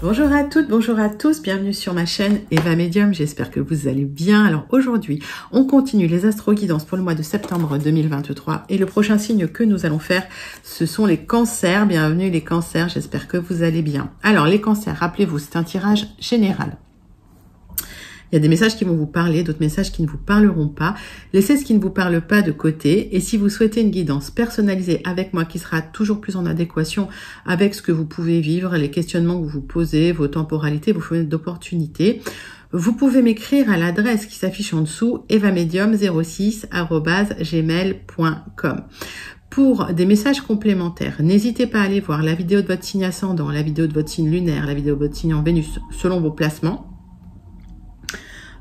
Bonjour à toutes, bonjour à tous, bienvenue sur ma chaîne Eva Medium, j'espère que vous allez bien. Alors aujourd'hui, on continue les astro-guidances pour le mois de septembre 2023 et le prochain signe que nous allons faire, ce sont les cancers. Bienvenue les cancers, j'espère que vous allez bien. Alors les cancers, rappelez-vous, c'est un tirage général. Il y a des messages qui vont vous parler, d'autres messages qui ne vous parleront pas. Laissez ce qui ne vous parle pas de côté. Et si vous souhaitez une guidance personnalisée avec moi qui sera toujours plus en adéquation avec ce que vous pouvez vivre, les questionnements que vous vous posez, vos temporalités, vos fenêtres d'opportunité, vous pouvez m'écrire à l'adresse qui s'affiche en dessous, evamedium06@gmail.com. Pour des messages complémentaires, n'hésitez pas à aller voir la vidéo de votre signe ascendant, la vidéo de votre signe lunaire, la vidéo de votre signe en Vénus, selon vos placements.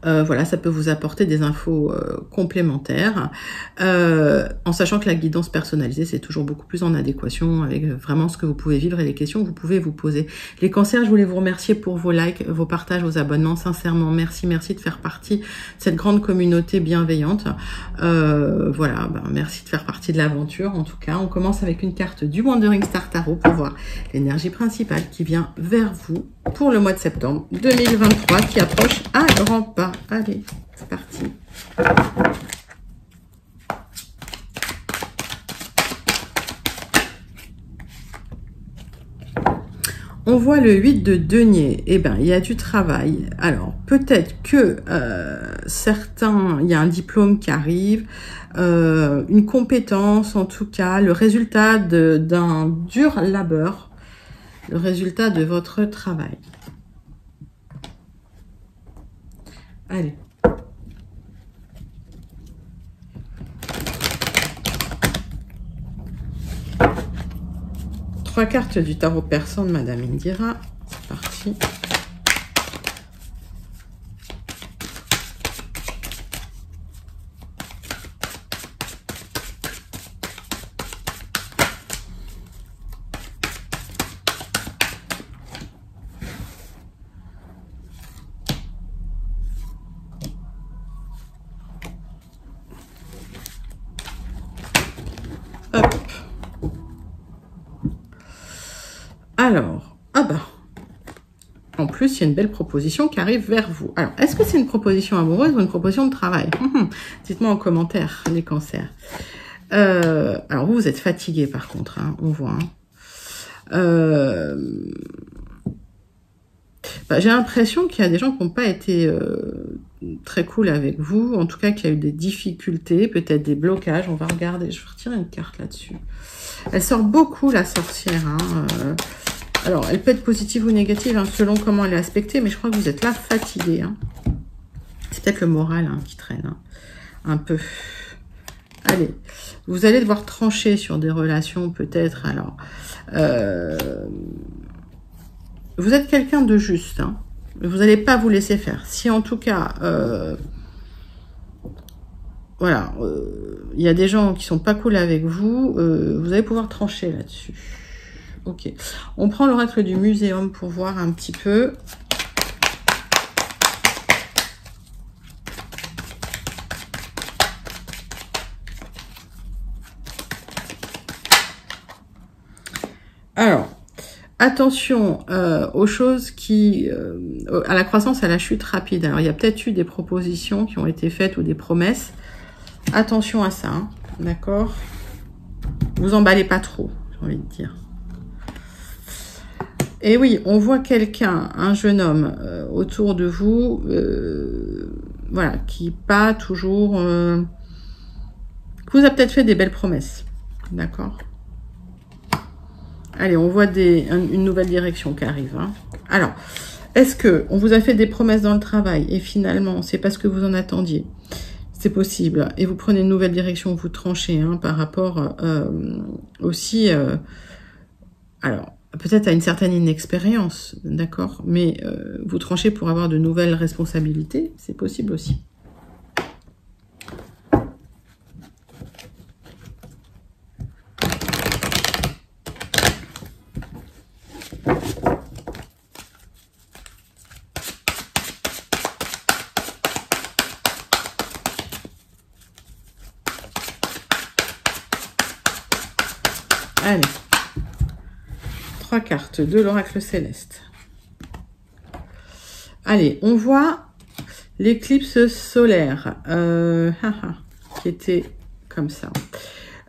Voilà, ça peut vous apporter des infos complémentaires, en sachant que la guidance personnalisée, c'est toujours beaucoup plus en adéquation avec vraiment ce que vous pouvez vivre et les questions que vous pouvez vous poser. Les cancers, je voulais vous remercier pour vos likes, vos partages, vos abonnements. Sincèrement, merci de faire partie de cette grande communauté bienveillante. Voilà, merci de faire partie de l'aventure. En tout cas, on commence avec une carte du Wandering Star Tarot pour voir l'énergie principale qui vient vers vous pour le mois de septembre 2023 qui approche à grands pas. Allez, c'est parti. On voit le 8 de denier. Eh bien, il y a du travail. Alors, peut-être que certains, il y a un diplôme qui arrive, une compétence, en tout cas, le résultat d'un dur labeur, le résultat de votre travail. Allez. Trois cartes du tarot persan de Madame Indira. C'est parti. Hop. Alors, en plus, il y a une belle proposition qui arrive vers vous. Alors, est-ce que c'est une proposition amoureuse ou une proposition de travail? Dites-moi en commentaire, les cancers. Alors, vous êtes fatigué par contre, hein, on voit. J'ai l'impression qu'il y a des gens qui n'ont pas été très cool avec vous. En tout cas, qu'il y a eu des difficultés, peut-être des blocages. On va regarder. Je vais retirer une carte là-dessus. Elle sort beaucoup, la sorcière. Hein. Alors, elle peut être positive ou négative, hein, selon comment elle est aspectée. Mais je crois que vous êtes là fatigué. Hein. C'est peut-être le moral qui traîne. Hein, un peu. Allez. Vous allez devoir trancher sur des relations, peut-être. Alors... vous êtes quelqu'un de juste, hein. Vous n'allez pas vous laisser faire. Si en tout cas, voilà, il y a des gens qui sont pas cool avec vous, vous allez pouvoir trancher là-dessus. Ok. On prend l'oracle du muséum pour voir un petit peu. Alors, attention aux choses qui... à la croissance, à la chute rapide. Alors, il y a peut-être eu des propositions qui ont été faites ou des promesses. Attention à ça, hein, d'accord? Vous emballez pas trop, j'ai envie de dire. Et oui, on voit quelqu'un, un jeune homme autour de vous, voilà, qui pas toujours... vous a peut-être fait des belles promesses, d'accord? Allez, on voit une nouvelle direction qui arrive. Hein. Alors, est-ce que on vous a fait des promesses dans le travail et finalement, c'est parce que vous en attendiez? C'est possible. Et vous prenez une nouvelle direction, vous tranchez par rapport aussi... alors, peut-être à une certaine inexpérience, d'accord? Mais vous tranchez pour avoir de nouvelles responsabilités, c'est possible aussi. Allez. 3 cartes de l'oracle céleste. Allez, on voit l'éclipse solaire qui était comme ça.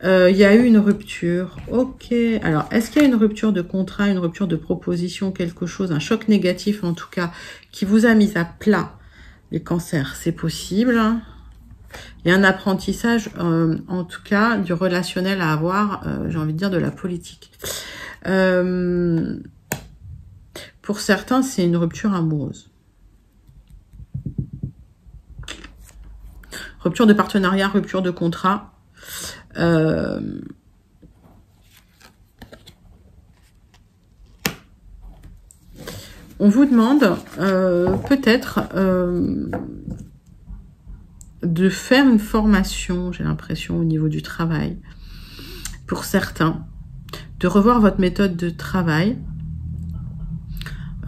Il y a eu une rupture. Ok. Alors, est-ce qu'il y a une rupture de contrat, une rupture de proposition, quelque chose, un choc négatif en tout cas, qui vous a mis à plat les cancers? C'est possible. Il y a un apprentissage, en tout cas, du relationnel à avoir, j'ai envie de dire de la politique. Pour certains, c'est une rupture amoureuse. Rupture de partenariat, rupture de contrat. On vous demande peut-être de faire une formation, j'ai l'impression, au niveau du travail. Pour certains, de revoir votre méthode de travail.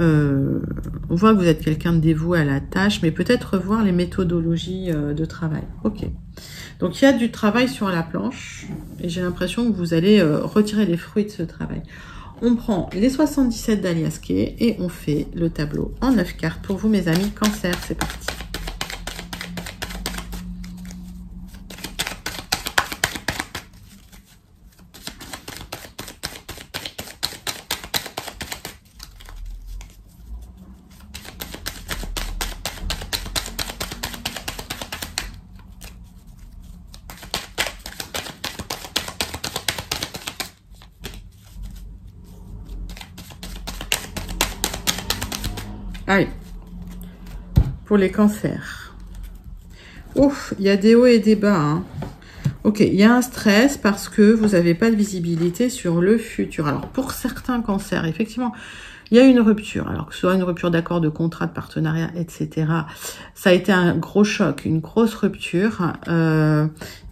On voit que vous êtes quelqu'un de dévoué à la tâche, mais peut-être revoir les méthodologies de travail. Ok. Donc, il y a du travail sur la planche et j'ai l'impression que vous allez retirer les fruits de ce travail. On prend les 77 d'Alias Kay et on fait le tableau en 9 cartes pour vous, mes amis Cancer. C'est parti. Allez, pour les cancers. Ouf, il y a des hauts et des bas. Hein. Ok, il y a un stress parce que vous n'avez pas de visibilité sur le futur. Alors, pour certains cancers, effectivement, il y a une rupture. Alors, que ce soit une rupture d'accord, de contrat, de partenariat, etc. Ça a été un gros choc, une grosse rupture.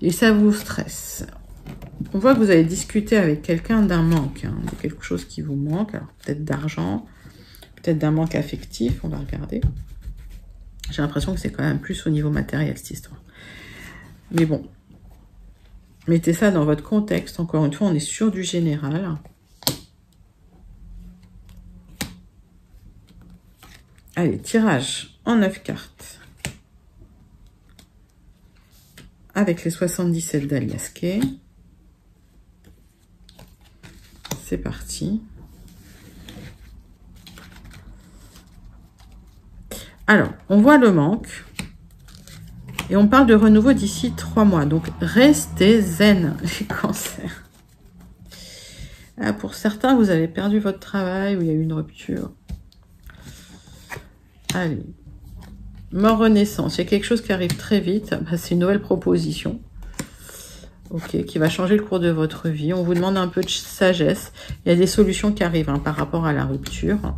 Et ça vous stresse. On voit que vous avez discuté avec quelqu'un d'un manque, hein, de quelque chose qui vous manque. Alors, peut-être d'argent. Peut-être d'un manque affectif, on va regarder. J'ai l'impression que c'est quand même plus au niveau matériel, cette histoire. Mais bon, mettez ça dans votre contexte. Encore une fois, on est sur du général. Allez, tirage en 9 cartes. Avec les 77 d'Alias Kay. C'est parti. Alors, on voit le manque et on parle de renouveau d'ici 3 mois. Donc, restez zen, les cancers. Ah, pour certains, vous avez perdu votre travail ou il y a eu une rupture. Allez. Mort renaissance. Il y a quelque chose qui arrive très vite. Bah, c'est une nouvelle proposition. Ok, qui va changer le cours de votre vie. On vous demande un peu de sagesse. Il y a des solutions qui arrivent hein, par rapport à la rupture.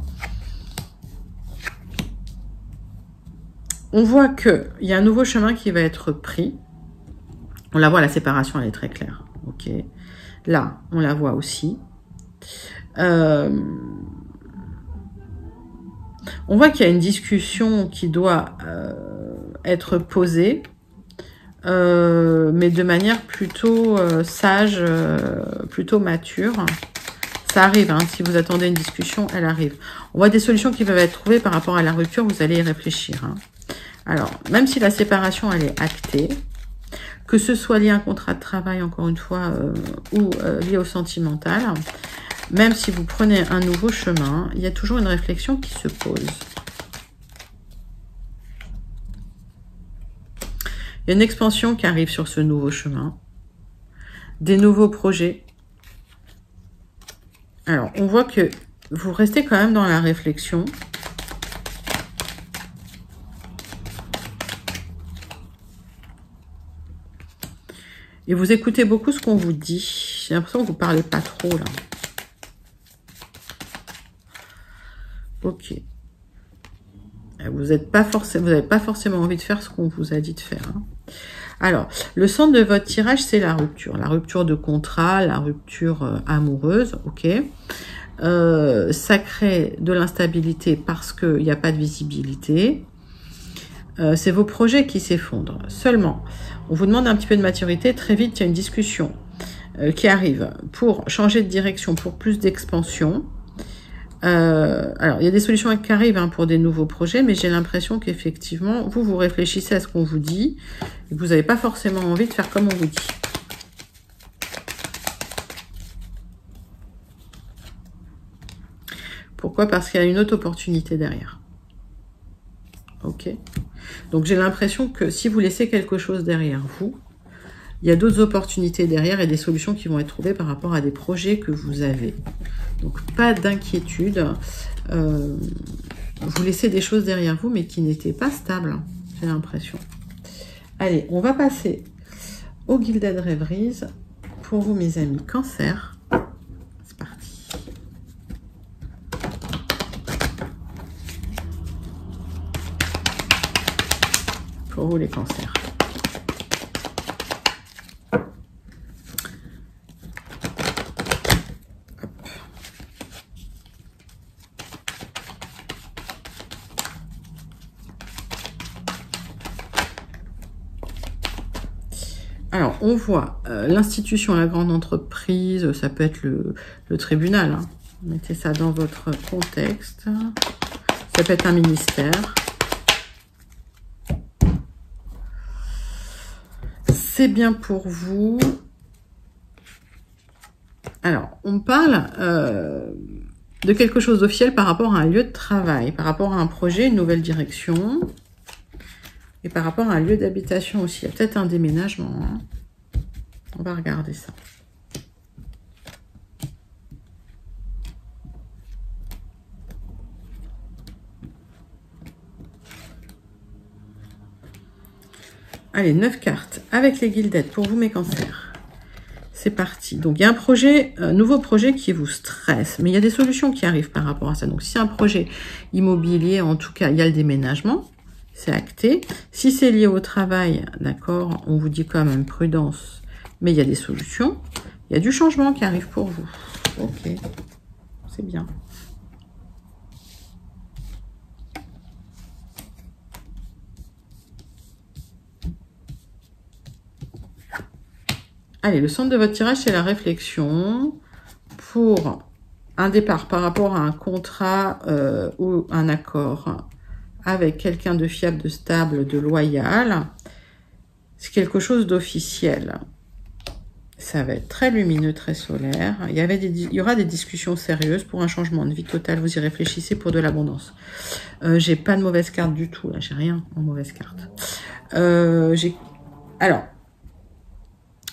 On voit qu'il y a un nouveau chemin qui va être pris. On la voit, la séparation, elle est très claire. Ok. Là, on la voit aussi. On voit qu'il y a une discussion qui doit être posée, mais de manière plutôt sage, plutôt mature. Ça arrive, hein, si vous attendez une discussion, elle arrive. On voit des solutions qui peuvent être trouvées par rapport à la rupture, vous allez y réfléchir. Hein. Alors, même si la séparation, elle est actée, que ce soit lié à un contrat de travail, encore une fois, ou lié au sentimental, même si vous prenez un nouveau chemin, il y a toujours une réflexion qui se pose. Il y a une expansion qui arrive sur ce nouveau chemin, des nouveaux projets. Alors, on voit que vous restez quand même dans la réflexion. Et vous écoutez beaucoup ce qu'on vous dit. J'ai l'impression que vous ne parlez pas trop, là. Ok. Vous n'avez pas forcément envie de faire ce qu'on vous a dit de faire. Hein. Alors, le centre de votre tirage, c'est la rupture. La rupture de contrat, la rupture amoureuse, ok. Ça crée de l'instabilité parce qu'il n'y a pas de visibilité. C'est vos projets qui s'effondrent. Seulement, on vous demande un petit peu de maturité. Très vite, il y a une discussion qui arrive pour changer de direction, pour plus d'expansion. Alors, il y a des solutions qui arrivent hein, pour des nouveaux projets, mais j'ai l'impression qu'effectivement, vous réfléchissez à ce qu'on vous dit et que vous n'avez pas forcément envie de faire comme on vous dit. Pourquoi? Parce qu'il y a une autre opportunité derrière. Ok. Donc, j'ai l'impression que si vous laissez quelque chose derrière vous, il y a d'autres opportunités derrière et des solutions qui vont être trouvées par rapport à des projets que vous avez. Donc, pas d'inquiétude. Vous laissez des choses derrière vous, mais qui n'étaient pas stables, j'ai l'impression. Allez, on va passer au Gilded Rêveries. Pour vous, mes amis, Cancer. C'est parti. Pour vous, les cancers. Alors, on voit l'institution, la grande entreprise, ça peut être le tribunal. Hein. Mettez ça dans votre contexte. Ça peut être un ministère. C'est bien pour vous. Alors, on parle de quelque chose d'officiel par rapport à un lieu de travail, par rapport à un projet, une nouvelle direction. Et par rapport à un lieu d'habitation aussi. Il y a peut-être un déménagement. Hein. On va regarder ça. Allez, 9 cartes avec les Gilded pour vous, mes cancers. C'est parti. Donc, il y a un projet, un nouveau projet qui vous stresse. Mais il y a des solutions qui arrivent par rapport à ça. Donc, si c'est un projet immobilier, en tout cas, il y a le déménagement. C'est acté. Si c'est lié au travail, d'accord, on vous dit quand même prudence, mais il y a des solutions. Il y a du changement qui arrive pour vous. Ok, c'est bien. Allez, le centre de votre tirage, c'est la réflexion pour un départ par rapport à un contrat ou un accord avec quelqu'un de fiable, de stable, de loyal. C'est quelque chose d'officiel. Ça va être très lumineux, très solaire. Il y aura des discussions sérieuses pour un changement de vie total. Vous y réfléchissez pour de l'abondance. J'ai pas de mauvaise carte du tout. Là, j'ai rien en mauvaise carte. Alors,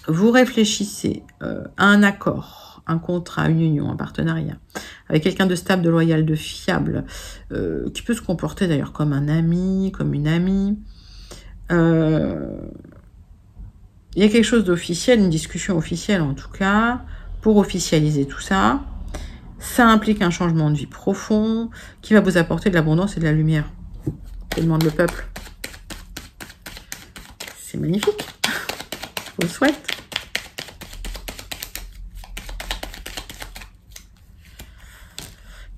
vous réfléchissez à un accord, un contrat, une union, un partenariat avec quelqu'un de stable, de loyal, de fiable, qui peut se comporter d'ailleurs comme un ami, comme une amie. Il y a quelque chose d'officiel, une discussion officielle en tout cas, pour officialiser tout ça. Ça implique un changement de vie profond qui va vous apporter de l'abondance et de la lumière. Que demande le peuple? C'est magnifique. Je vous le souhaite.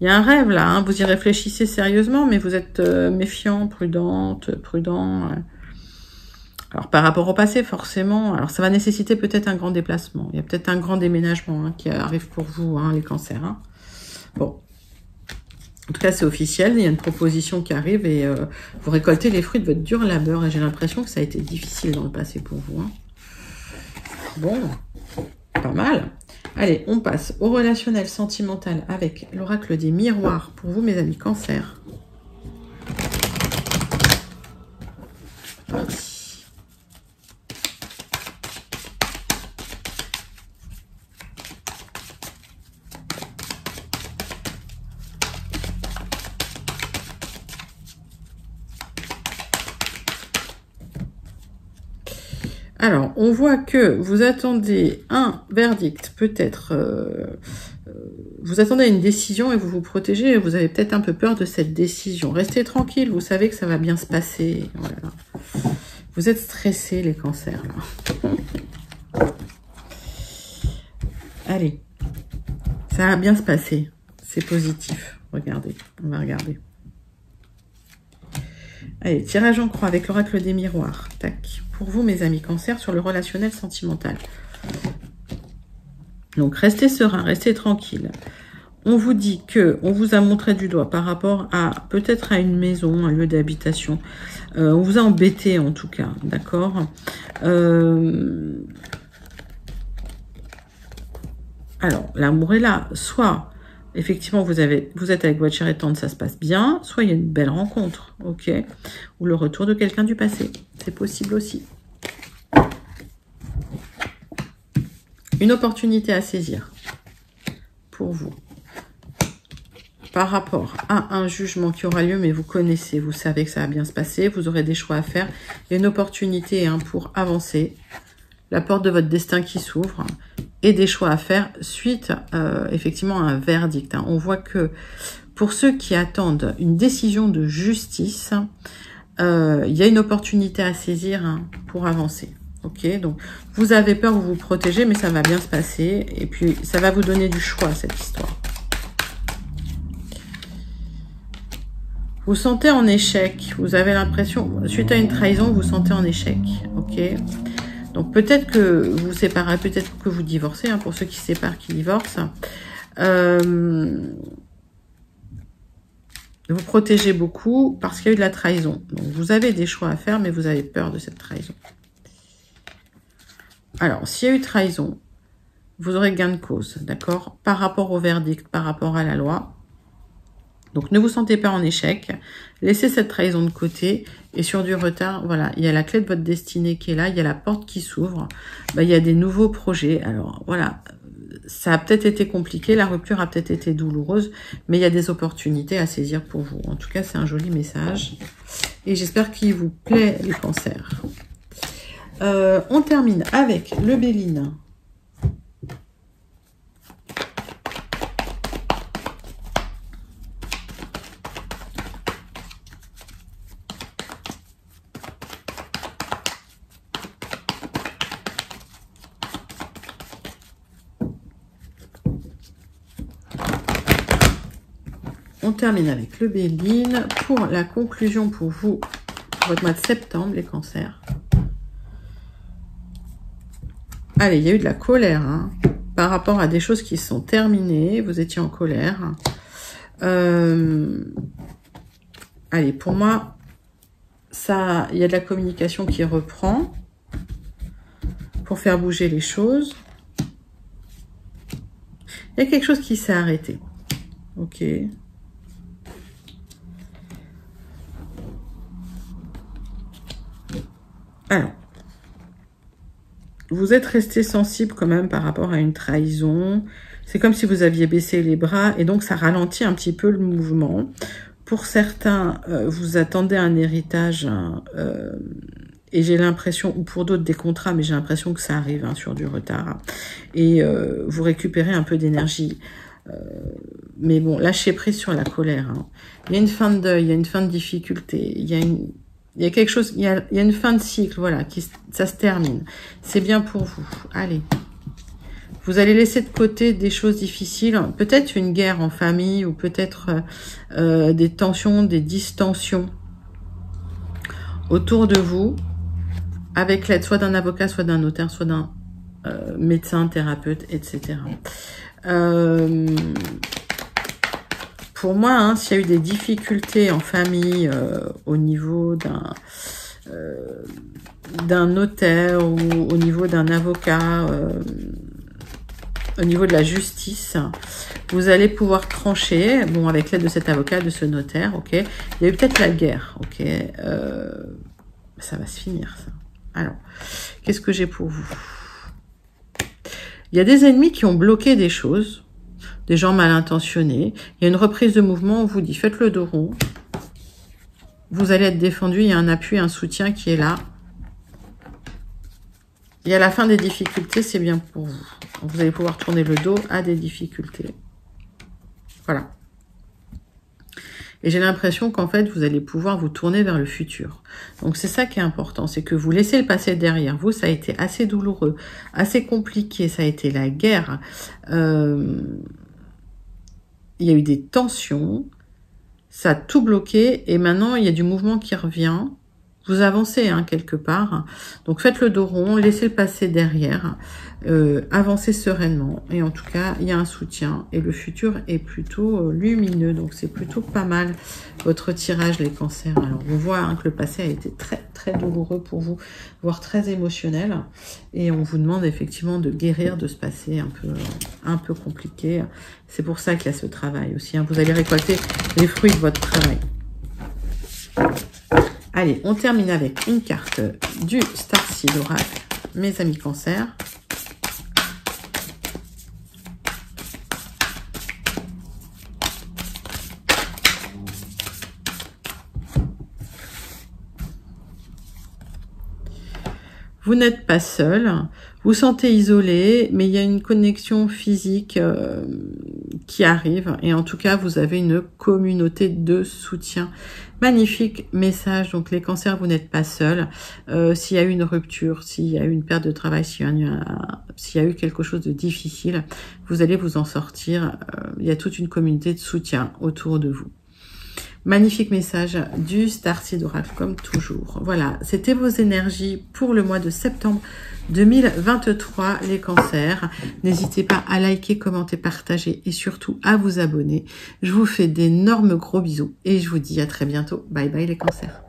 Il y a un rêve là, hein. Vous y réfléchissez sérieusement, mais vous êtes méfiant, prudente, prudent. Alors, par rapport au passé, forcément, alors ça va nécessiter peut-être un grand déplacement. Il y a peut-être un grand déménagement hein, qui arrive pour vous, hein, les cancers. Hein. Bon. En tout cas, c'est officiel. Il y a une proposition qui arrive et vous récoltez les fruits de votre dur labeur. Et j'ai l'impression que ça a été difficile dans le passé pour vous. Hein. Bon, pas mal. Allez, on passe au relationnel sentimental avec l'oracle des miroirs pour vous, mes amis cancers. Parti. Alors, on voit que vous attendez un verdict, peut-être, vous attendez une décision et vous vous protégez, et vous avez peut-être un peu peur de cette décision. Restez tranquille, vous savez que ça va bien se passer. Voilà. Vous êtes stressés, les cancers, là. Allez, ça va bien se passer, c'est positif. Regardez, on va regarder. Allez, tirage en croix avec l'oracle des miroirs. Tac. Pour vous, mes amis cancers, sur le relationnel sentimental. Donc, restez serein, restez tranquille. on vous dit que on vous a montré du doigt par rapport à peut-être à une maison, un lieu d'habitation. On vous a embêté en tout cas, d'accord. Alors, l'amour est là. Soit, effectivement, vous êtes avec votre chéri tendre, ça se passe bien. Soit, il y a une belle rencontre, ok. Ou le retour de quelqu'un du passé. C'est possible aussi. Une opportunité à saisir pour vous. Par rapport à un jugement qui aura lieu, mais vous connaissez, vous savez que ça va bien se passer. Vous aurez des choix à faire. Il y a une opportunité pour avancer. La porte de votre destin qui s'ouvre. Et des choix à faire suite, effectivement, à un verdict. On voit que pour ceux qui attendent une décision de justice, il y a une opportunité à saisir pour avancer. Ok, donc vous avez peur, vous vous protégez, mais ça va bien se passer. Et puis, ça va vous donner du choix, cette histoire. Vous sentez en échec. Vous avez l'impression, suite à une trahison, vous sentez en échec. Ok. Donc peut-être que vous vous séparez, peut-être que vous divorcez, pour ceux qui se séparent, qui divorcent. Vous protégez beaucoup parce qu'il y a eu de la trahison. Donc vous avez des choix à faire, mais vous avez peur de cette trahison. Alors, s'il y a eu trahison, vous aurez gain de cause, d'accord? Par rapport au verdict, par rapport à la loi. Donc ne vous sentez pas en échec. Laissez cette trahison de côté. Et sur du retard, voilà, il y a la clé de votre destinée qui est là, il y a la porte qui s'ouvre, il y a des nouveaux projets. Alors voilà, ça a peut-être été compliqué, la rupture a peut-être été douloureuse, mais il y a des opportunités à saisir pour vous. En tout cas, c'est un joli message. Et j'espère qu'il vous plaît, les cancers. On termine avec le Béline. On termine avec le Béline pour la conclusion pour vous, pour votre mois de septembre, les cancers. Allez, il y a eu de la colère par rapport à des choses qui sont terminées. Vous étiez en colère. Allez, pour moi, ça, il y a de la communication qui reprend pour faire bouger les choses. Il y a quelque chose qui s'est arrêté. Ok. Alors, vous êtes resté sensible quand même par rapport à une trahison. C'est comme si vous aviez baissé les bras et donc ça ralentit un petit peu le mouvement. Pour certains, vous attendez un héritage et j'ai l'impression, ou pour d'autres des contrats, mais j'ai l'impression que ça arrive sur du retard. Et vous récupérez un peu d'énergie. Mais bon, lâchez prise sur la colère. Il y a une fin de deuil, il y a une fin de difficulté, il y a quelque chose, il y a une fin de cycle, voilà, ça se termine. C'est bien pour vous. Allez. Vous allez laisser de côté des choses difficiles, peut-être une guerre en famille ou peut-être des tensions, des distensions autour de vous, avec l'aide soit d'un avocat, soit d'un notaire, soit d'un médecin, thérapeute, etc. Pour moi, s'il y a eu des difficultés en famille au niveau d'un notaire ou au niveau d'un avocat, au niveau de la justice, vous allez pouvoir trancher, bon, avec l'aide de cet avocat, de ce notaire, ok. Il y a eu peut-être la guerre, ok. Ça va se finir, ça. Alors, qu'est-ce que j'ai pour vous? Il y a des ennemis qui ont bloqué des choses, des gens mal intentionnés. Il y a une reprise de mouvement, on vous dit, faites le dos rond. Vous allez être défendu, il y a un appui, un soutien qui est là. Et à la fin des difficultés, c'est bien pour vous. Vous allez pouvoir tourner le dos à des difficultés. Voilà. Et j'ai l'impression qu'en fait, vous allez pouvoir vous tourner vers le futur. Donc, c'est ça qui est important. C'est que vous laissez le passé derrière vous. Ça a été assez douloureux, assez compliqué. Ça a été la guerre. Il y a eu des tensions. Ça a tout bloqué. Et maintenant, il y a du mouvement qui revient. vous avancez hein, quelque part. Donc faites le dos rond, laissez le passé derrière, avancez sereinement. Et en tout cas, il y a un soutien et le futur est plutôt lumineux. Donc c'est plutôt pas mal votre tirage les cancers. Alors on voit hein, que le passé a été très très douloureux pour vous, voire très émotionnel. Et on vous demande effectivement de guérir de ce passé un peu compliqué. C'est pour ça qu'il y a ce travail aussi. Hein. Vous allez récolter les fruits de votre travail. Allez, on termine avec une carte du Starseed Oracle, mes amis Cancer. Vous n'êtes pas seul, vous sentez isolé, mais il y a une connexion physique qui arrive. Et en tout cas, vous avez une communauté de soutien. Magnifique message. Donc les cancers, vous n'êtes pas seul. S'il y a eu une rupture, s'il y a eu une perte de travail, s'il y a eu quelque chose de difficile, vous allez vous en sortir. Il y a toute une communauté de soutien autour de vous. Magnifique message du Starseed Oracle, comme toujours. Voilà, c'était vos énergies pour le mois de septembre 2023, les cancers. N'hésitez pas à liker, commenter, partager et surtout à vous abonner. Je vous fais d'énormes gros bisous et je vous dis à très bientôt. Bye bye les cancers.